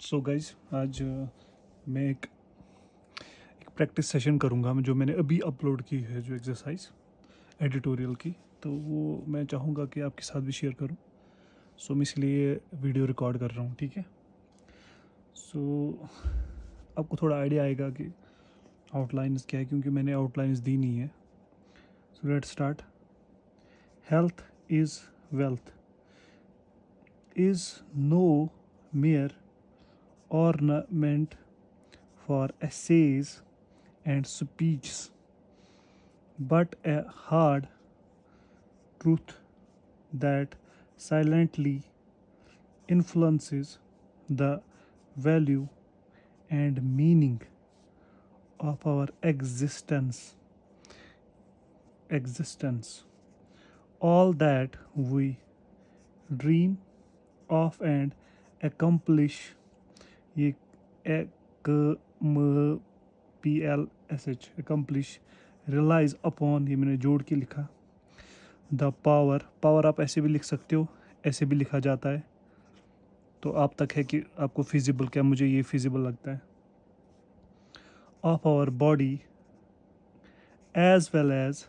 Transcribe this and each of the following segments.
So guys आज मैं एक प्रैक्टिस सेशन करूँगा जो मैंने अभी अपलोड की है, जो एक्सरसाइज एडिटोरियल की। तो वो मैं चाहूँगा कि आपके साथ भी शेयर करूँ। सो मैं इसलिए वीडियो रिकॉर्ड कर रहा हूँ, ठीक है। सो आपको थोड़ा आइडिया आएगा कि आउटलाइंस क्या है, क्योंकि मैंने आउटलाइंस दी नहीं है। So let's start. Health is wealth is no mere ornament for essays and speeches, but a hard truth that silently influences the value and meaning of our existence. All that we dream of and accomplish, ये accomplish, relies upon, ये मैंने जोड़ के लिखा। The power आप ऐसे भी लिख सकते हो, ऐसे भी लिखा जाता है, तो आप तक है कि आपको फिजिबल, क्या मुझे ये फिजिबल लगता है। Of our body as well as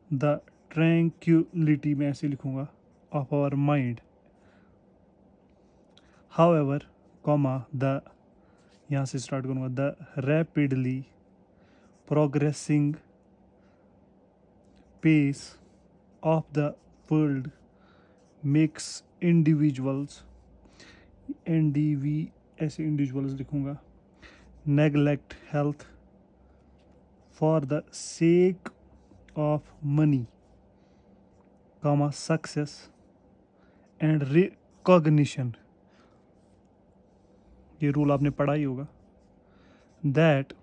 the tranquillity, मैं ऐसे लिखूँगा, of our mind. However comma the, यहाँ से स्टार्ट करूँगा, the rapidly progressing pace of the world makes individuals, and we ऐसे इंडिविजुअल्स लिखूँगा, neglect health for the sake of money, comma, success and recognition, ये rule आपने पढ़ा ही होगा। That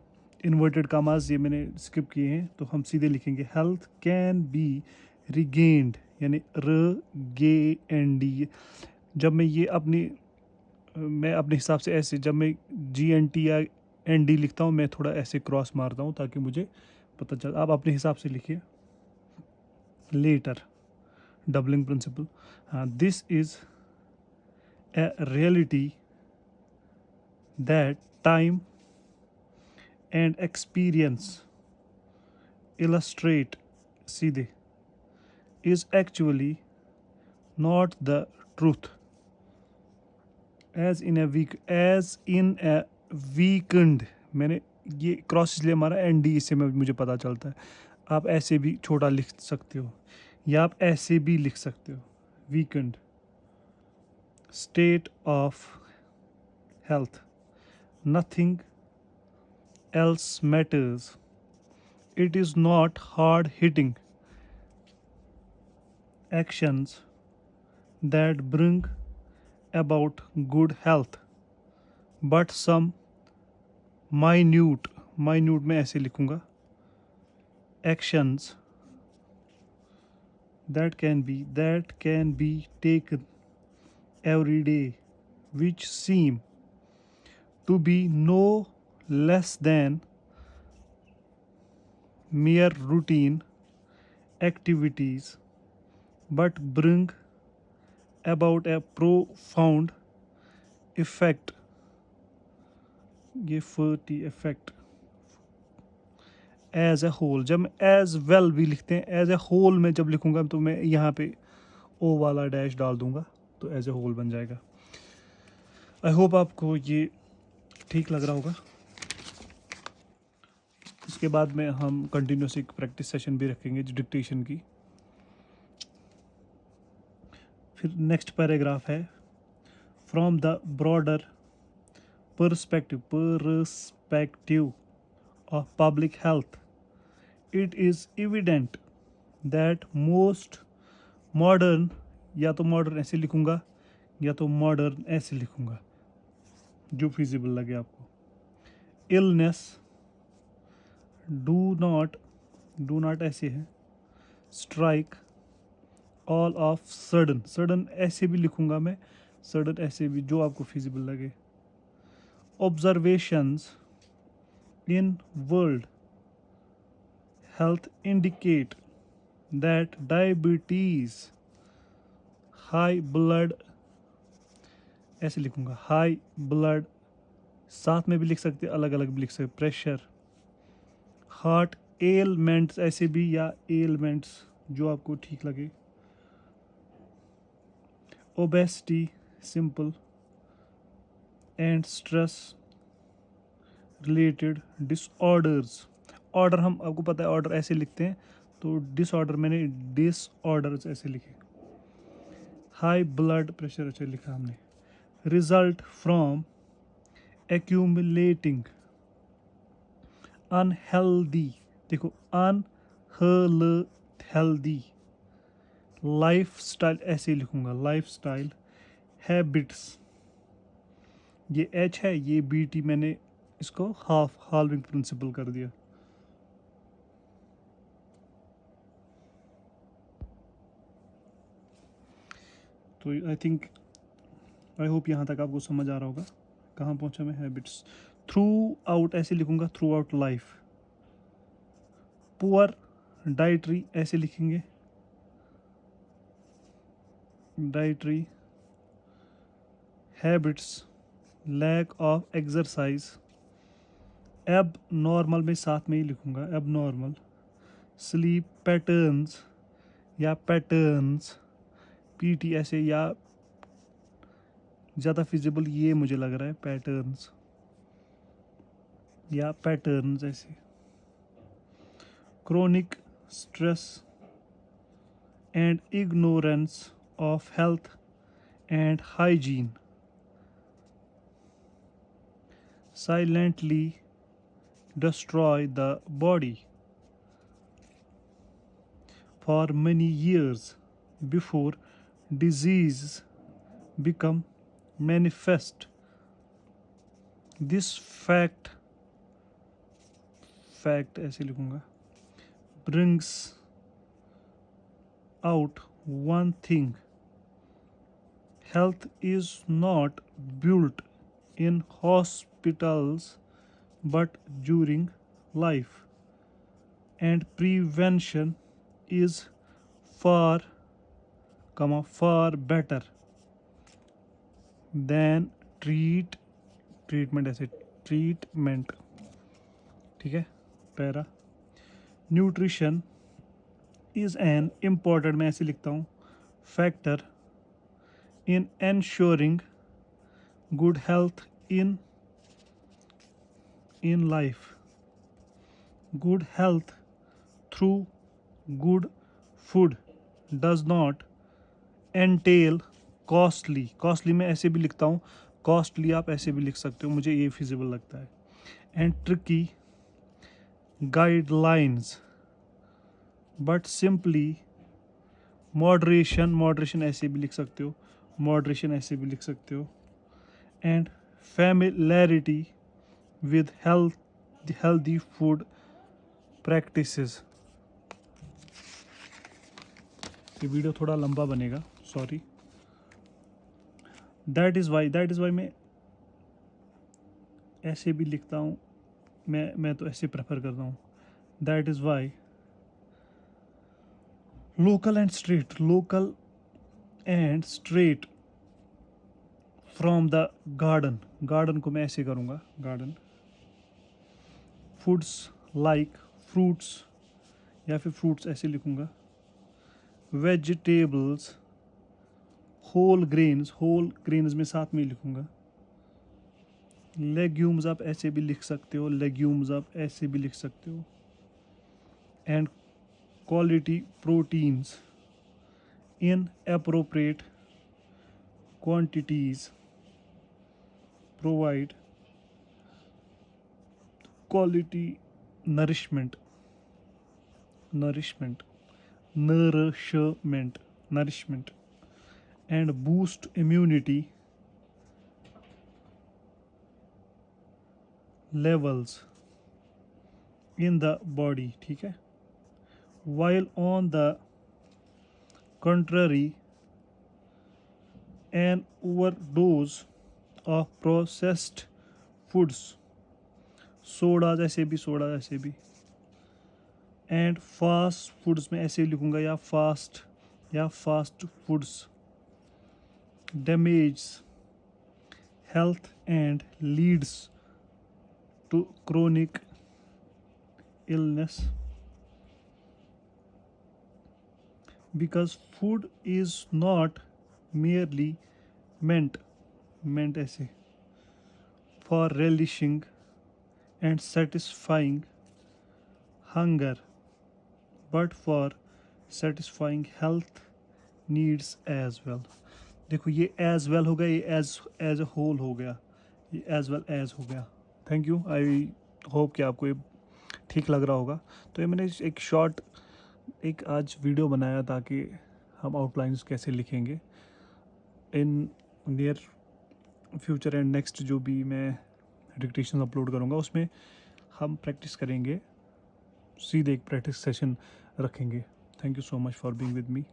inverted commas ये मैंने स्किप किए हैं, तो हम सीधे लिखेंगे हेल्थ कैन बी रिगेन्ड, यानी र गे एन डी। जब मैं अपने हिसाब से ऐसे, जब मैं जी एन टी या एन डी लिखता हूँ, मैं थोड़ा ऐसे क्रॉस मारता हूँ ताकि मुझे पता चल। आप अपने हिसाब से लिखिए। Letter, doubling principle. हाँ, this is a reality that time and experience illustrate, सीधे, is actually not the truth, as in a weakened, मैंने ये क्रॉस इसलिए मारा, एन डी इससे मुझे पता चलता है। आप ऐसे भी छोटा लिख सकते हो, या आप ऐसे भी लिख सकते हो, weakened state of health, nothing else matters, it is not hard hitting actions that bring about good health, but some minute में ऐसे लिखूँगा, actions that can be taken every day, which seem to be no less than mere routine activities, but bring about a profound effect, ये फर्टी effect as a whole. जब मैं as well भी लिखते हैं, एज ए होल में जब लिखूँगा तो मैं यहाँ पे ओ वाला डैश डाल दूँगा, तो एज ए होल बन जाएगा। आई होप आपको ये ठीक लग रहा होगा। इसके बाद में हम कंटिन्यूस एक प्रैक्टिस सेशन भी रखेंगे डिक्टेशन की। फिर नेक्स्ट पैराग्राफ है, from the broader perspective of public health, it is evident that most modern, या तो मॉडर्न ऐसे लिखूँगा या तो मॉडर्न ऐसे लिखूँगा, जो फिजिबल लगे आपको, इलनेस डू नॉट ऐसे है, स्ट्राइक ऑल ऑफ सडन ऐसे भी लिखूँगा मैं, सडन ऐसे भी, जो आपको फिजिबल लगे। Observations in world health indicate that diabetes, high blood ऐसे लिखूंगा, हाई ब्लड, साथ में भी लिख सकते, अलग अलग भी लिख सकते, प्रेशर, हार्ट एलमेंट्स ऐसे भी, या एलमेंट्स जो आपको ठीक लगे, obesity simple, and stress related disorders. Order हम, आपको पता है ऑर्डर ऐसे लिखते हैं, तो डिसऑर्डर मैंने डिसऑर्डर्स ऐसे लिखे। हाई ब्लड प्रेशर ऐसे लिखा हमने। रिजल्ट फ्रॉम एक्यूमुलेटिंग अनहेल्दी, देखो अनहेल्दी लाइफ स्टाइल ऐसे लिखूंगा, लाइफ स्टाइल हैबिट्स, ये एच है, ये बी टी मैंने इसको हाल्विंग प्रिंसिपल कर दिया। तो आई थिंक, आई होप यहाँ तक आपको समझ आ रहा होगा कहाँ पहुँचा मैं। हैबिट्स थ्रू आउट ऐसे लिखूंगा, throughout life. Poor dietary ऐसे लिखेंगे, dietary habits, lack of exercise, abnormal में साथ में ही लिखूंगा, एब नॉर्मल, स्लीप पैटर्न्स या पैटर्न्स, पीटी ऐसे, या ज़्यादा फिजिबल ये मुझे लग रहा है पैटर्न्स या पैटर्न्स ऐसे। Chronic stress and ignorance of health and hygiene, silently destroy the body for many years before disease become manifest. This fact ऐसे लिखूंगा, brings out one thing: health is not built in hospitals but during life, and prevention is far far better than treatment ऐसे, treatment, ठीक है। Para, nutrition is an important, मैं ऐसे लिखता हूँ, factor in ensuring good health in life. Good health through good food does not entail costly मैं ऐसे भी लिखता हूँ, costly आप ऐसे भी लिख सकते हो, मुझे ये फिजिबल लगता है, and tricky guidelines but simply moderation ऐसे भी लिख सकते हो, moderation ऐसे भी लिख सकते हो, and familiarity with healthy food practices। ये वीडियो थोड़ा लंबा बनेगा, सॉरी। दैट इज़ वाई मैं ऐसे भी लिखता हूँ, मैं तो ऐसे प्रेफर करता हूँ। That is why local and straight from the garden को मैं ऐसे करूँगा, गार्डन फूड्स लाइक फ्रूट्स, या फिर फ्रूट्स ऐसे लिखूँगा, वेजिटेबल्स, होल ग्रेन्स में साथ में लिखूँगा, लेग्यूम्स आप ऐसे भी लिख सकते हो, लेग्यूम्स आप ऐसे भी लिख सकते हो, and quality proteins in appropriate quantities provide quality nourishment and boost immunity levels in the body, ठीक है। while on the contrary, an overdose of processed foods, soda ऐसे भी, एंड फास्ट फूड्स में ऐसे लिखूंगा, या fast foods, damage health and leads to chronic illness, because food is not merely meant ऐसे for relishing and satisfying hunger, but for satisfying health needs as well. देखो ये as well हो गया, ये as a whole हो गया, ये as well as हो गया. Thank you. आई होप कि आपको ये ठीक लग रहा होगा. तो ये मैंने एक शॉर्ट एक आज वीडियो बनाया ताकि हम आउटलाइंस कैसे लिखेंगे in near future and next जो भी मैं डिक्टेशन अपलोड करूँगा उसमें हम प्रैक्टिस करेंगे, सीधे एक प्रैक्टिस सेशन रखेंगे. Thank you so much for being with me.